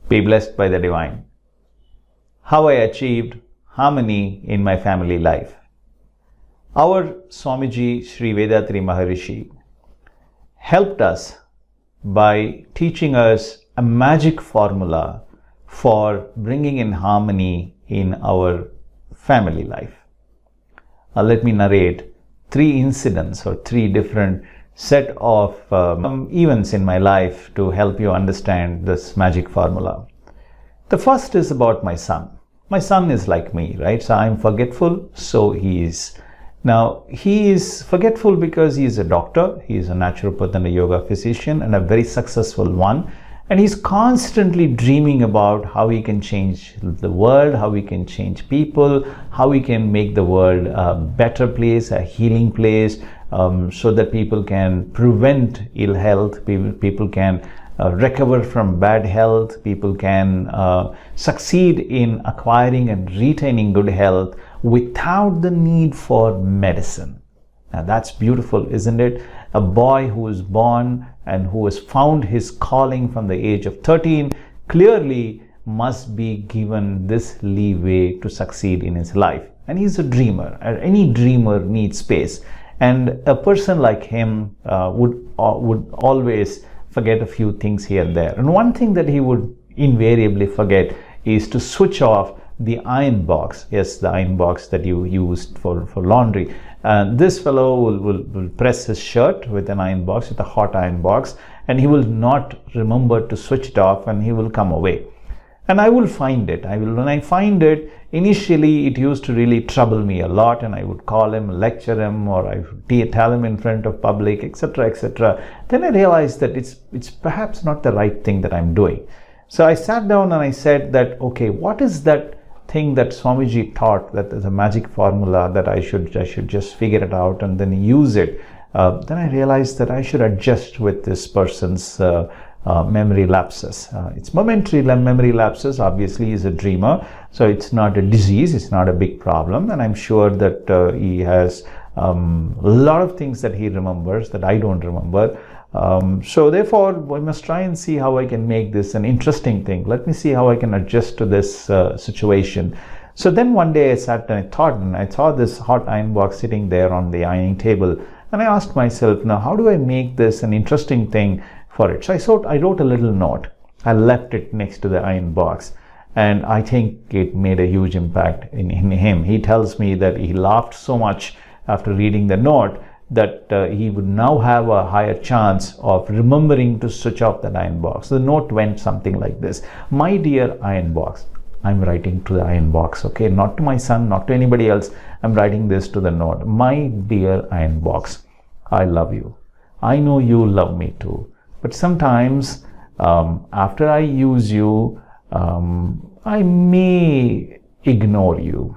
Be blessed by the divine. How I achieved harmony in my family life. Our Swamiji Sri Vedatri Maharishi helped us by teaching us a magic formula for bringing in harmony in our family life. Let me narrate 3 incidents or 3 different set of events in my life to help you understand this magic formula. The first is about my son. My son is like me, right? So I'm forgetful, so he is. Now, he is forgetful because he is a doctor, he is a naturopath and a yoga physician and a very successful one. And he's constantly dreaming about how he can change the world, how he can change people, how he can make the world a better place, a healing place, so that people can prevent ill health, people can recover from bad health, people can succeed in acquiring and retaining good health without the need for medicine. Now that's beautiful, isn't it? A boy who is born and who has found his calling from the age of 13 clearly must be given this leeway to succeed in his life. And he's a dreamer. Any dreamer needs space. And a person like him would always forget a few things here and there. And one thing that he would invariably forget is to switch off the iron box. Yes, the iron box that you used for laundry. This fellow will press his shirt with an iron box, with a hot iron box, and he will not remember to switch it off, and he will come away. And I will find it. When I find it, initially it used to really trouble me a lot, and I would call him, lecture him, or I would tell him in front of public, etc., etc. Then I realized that it's perhaps not the right thing that I'm doing. So I sat down and I said that, okay, what is that thing that Swamiji taught, that is a magic formula that I should just figure it out and then use it. Then I realized that I should adjust with this person's memory lapses. It's momentary memory lapses. Obviously, he's a dreamer, so it's not a disease, it's not a big problem, and I'm sure that he has a lot of things that he remembers that I don't remember. So therefore, we must try and see how I can make this an interesting thing. Let me see how I can adjust to this situation. So then one day I sat and I saw this hot iron box sitting there on the ironing table. And I asked myself, now how do I make this an interesting thing for it? So I wrote a little note. I left it next to the iron box. And I think it made a huge impact in him. He tells me that he laughed so much after reading the note that he would now have a higher chance of remembering to switch off that iron box. The note went something like this: my dear iron box. I'm writing to the iron box, okay? Not to my son, not to anybody else. I'm writing this to the note. My dear iron box, I love you. I know you love me too. But sometimes after I use you, I may ignore you.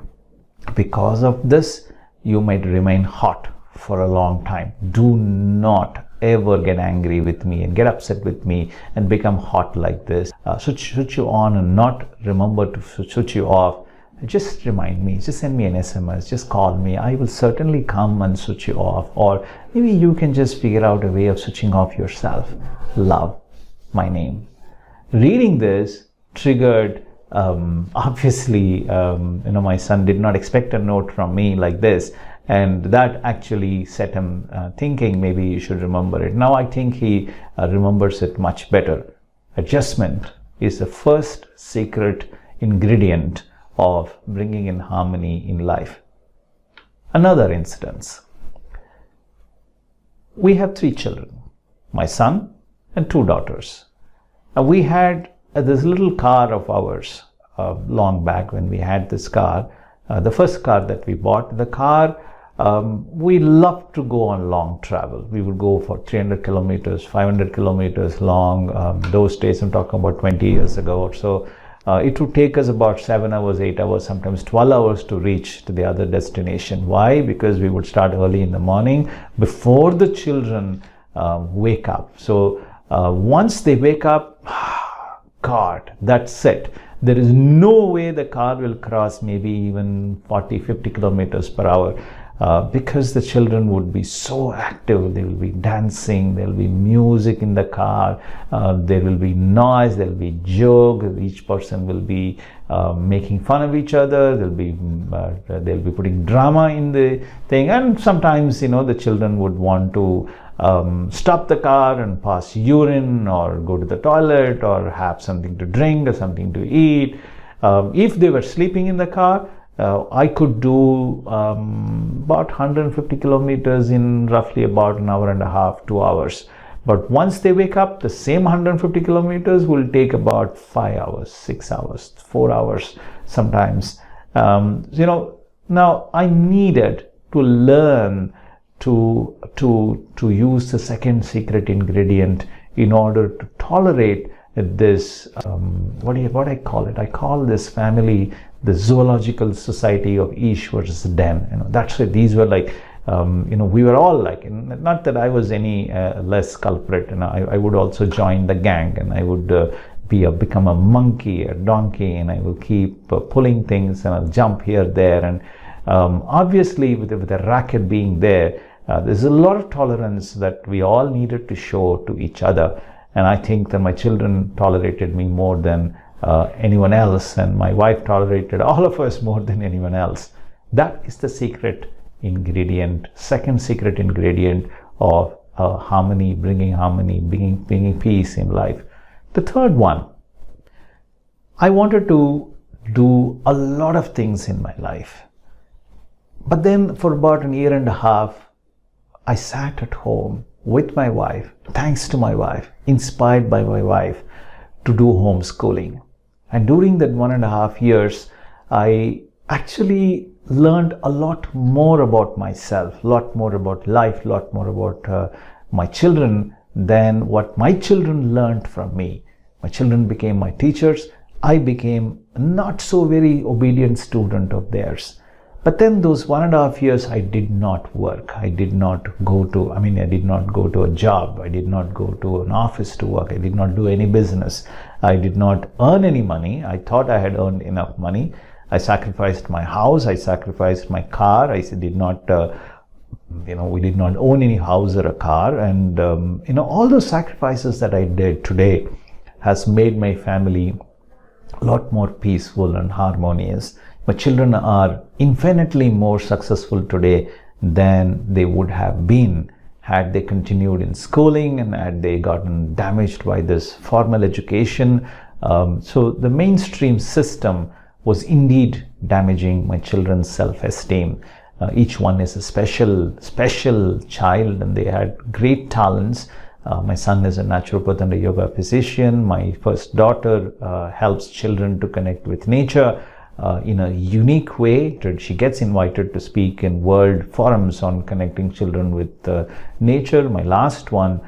Because of this, you might remain hot for a long time. Do not ever get angry with me and get upset with me and become hot like this. Switch you on and not remember to switch you off. Just remind me, just send me an SMS, just call me. I will certainly come and switch you off. Or maybe you can just figure out a way of switching off yourself. Love, my name. Reading this triggered, obviously, my son did not expect a note from me like this. And that actually set him thinking, maybe you should remember it. Now I think he remembers it much better. Adjustment is the first secret ingredient of bringing in harmony in life. Another incident. We have 3 children, my son and 2 daughters. We had this little car of ours long back when we had this car. The first car that we bought, the car, we loved to go on long travel. We would go for 300 kilometers, 500 kilometers long. Those days, I'm talking about 20 years ago or so. It would take us about 7 hours, 8 hours, sometimes 12 hours to reach to the other destination. Why? Because we would start early in the morning before the children wake up. So once they wake up, God, that's it. There is no way the car will cross maybe even 40, 50 kilometers per hour. because the children would be so active. They will be dancing, there will be music in the car, there will be noise, there will be joke, each person will be making fun of each other, they'll be putting drama in the thing, and sometimes the children would want to stop the car and pass urine or go to the toilet or have something to drink or something to eat. If they were sleeping in the car, I could do about 150 kilometers in roughly about an hour and a half, 2 hours. But once they wake up, the same 150 kilometers will take about 5 hours, 6 hours, 4 hours sometimes. Now I needed to learn to use the second secret ingredient in order to tolerate this, what I call it? I call this family the Zoological Society of Eswar's Den. That's why these were like, we were all like, not that I was any less culprit. I would also join the gang, and I would become a monkey, a donkey, and I will keep pulling things, and I'll jump here, there, and obviously with the racket being there, there's a lot of tolerance that we all needed to show to each other. And I think that my children tolerated me more than anyone else, and my wife tolerated all of us more than anyone else. That is the secret ingredient, second secret ingredient of harmony, bringing peace in life. The third one, I wanted to do a lot of things in my life. But then for about a year and a half, I sat at home with my wife, thanks to my wife, inspired by my wife, to do homeschooling. And during that 1.5 years, I actually learned a lot more about myself, a lot more about life, a lot more about my children than what my children learned from me. My children became my teachers. I became a not so very obedient student of theirs. But then those 1.5 years, I did not work. I did not go to a job. I did not go to an office to work. I did not do any business. I did not earn any money. I thought I had earned enough money. I sacrificed my house. I sacrificed my car. I did not, we did not own any house or a car. And, all those sacrifices that I did today has made my family a lot more peaceful and harmonious. My children are infinitely more successful today than they would have been had they continued in schooling and had they gotten damaged by this formal education. So the mainstream system was indeed damaging my children's self-esteem. Each one is a special child, and they had great talents. My son is a naturopath and a yoga physician. My first daughter helps children to connect with nature in a unique way. She gets invited to speak in world forums on connecting children with nature. My last one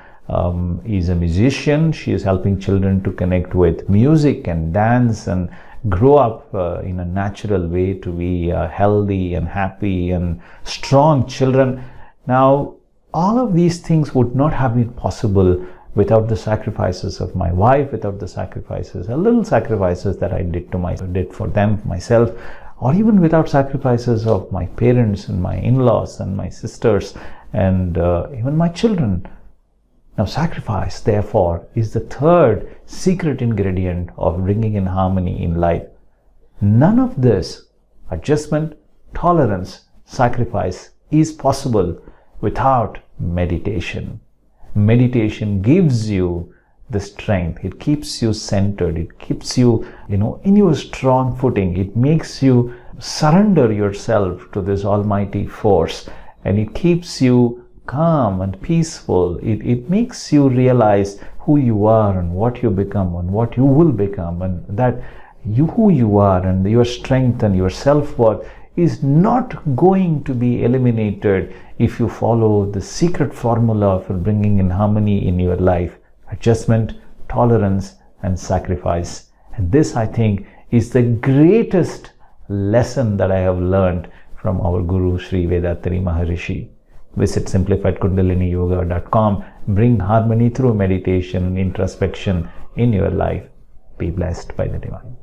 is a musician. She is helping children to connect with music and dance and grow up in a natural way to be healthy and happy and strong children. Now, all of these things would not have been possible without the sacrifices of my wife, without the little sacrifices that I did for them, myself, or even without sacrifices of my parents and my in-laws and my sisters and even my children. Now, sacrifice, therefore, is the third secret ingredient of bringing in harmony in life. None of this, adjustment, tolerance, sacrifice, is possible without meditation. Meditation gives you the strength. It keeps you centered. It keeps you, in your strong footing. It makes you surrender yourself to this almighty force, and it keeps you calm and peaceful. It makes you realize who you are and what you become and what you will become, and that who you are and your strength and your self-worth is not going to be eliminated if you follow the secret formula for bringing in harmony in your life: adjustment, tolerance, and sacrifice. And this, I think, is the greatest lesson that I have learned from our Guru Sri Vedatri Maharishi. Visit simplifiedkundaliniyoga.com. Bring harmony through meditation and introspection in your life. Be blessed by the divine.